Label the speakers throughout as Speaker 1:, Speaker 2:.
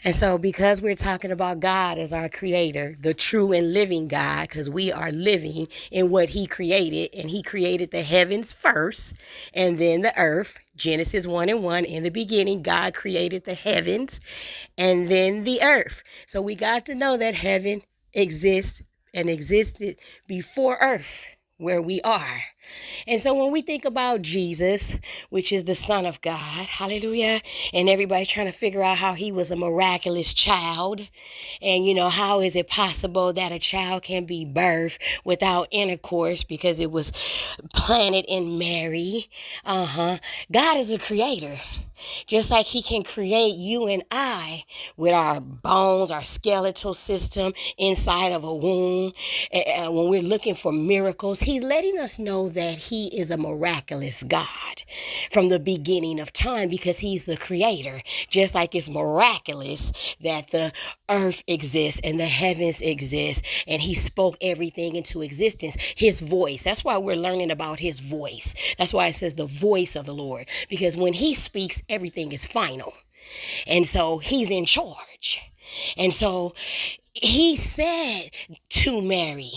Speaker 1: And so, because we're talking about God as our creator, the true and living God, because we are living in what he created, and he created the heavens first and then the earth. Genesis 1 and 1, in the beginning, God created the heavens and then the earth. So, we got to know that heaven exists and existed before earth, where we are. And so when we think about Jesus, which is the Son of God, hallelujah, and everybody trying to figure out how he was a miraculous child, and how is it possible that a child can be birthed without intercourse because it was planted in Mary? God is a creator. Just like he can create you and I with our bones, our skeletal system inside of a womb. When we're looking for miracles, he's letting us know that he is a miraculous God from the beginning of time, because he's the creator. Just like it's miraculous that the earth exists and the heavens exist, and he spoke everything into existence. His voice. That's why we're learning about his voice. That's why it says the voice of the Lord, because when he speaks, everything is final. And so he's in charge. And so he said to Mary,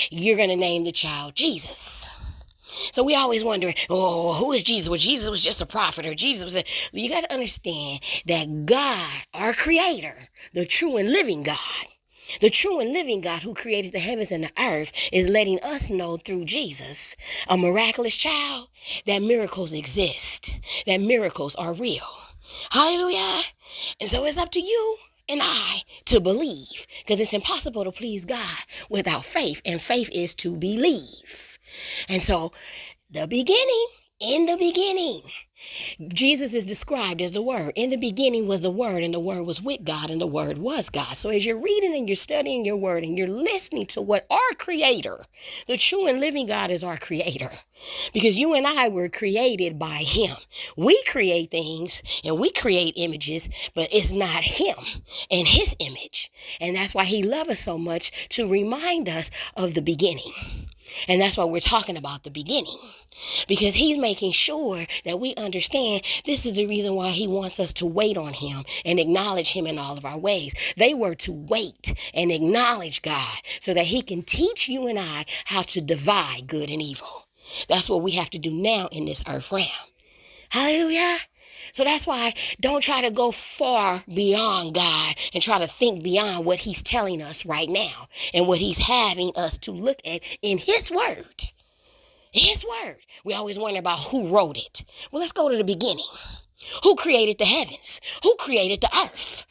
Speaker 1: you're going to name the child Jesus. So we always wonder, oh, who is Jesus? Well, Jesus was just a prophet, or Jesus was you got to understand that God, our creator, the true and living God, the true and living God who created the heavens and the earth, is letting us know through Jesus, a miraculous child, that miracles exist, that miracles are real. Hallelujah. And so it's up to you and I to believe, because it's impossible to please God without faith, and faith is to believe. And so in the beginning, Jesus is described as the Word. In the beginning was the Word, and the Word was with God, and the Word was God. So as you're reading and you're studying your Word and you're listening to what our Creator, the true and living God, is our Creator. Because you and I were created by him. We create things and we create images, but it's not him and his image. And that's why he loves us so much, to remind us of the beginning. And that's why we're talking about the beginning, because he's making sure that we understand this is the reason why he wants us to wait on him and acknowledge him in all of our ways. They were to wait and acknowledge God so that he can teach you and I how to divide good and evil. That's what we have to do now in this earth realm. Hallelujah. So that's why don't try to go far beyond God and try to think beyond what he's telling us right now and what he's having us to look at in his word. His word. We always wonder about who wrote it. Well, let's go to the beginning. Who created the heavens? Who created the earth?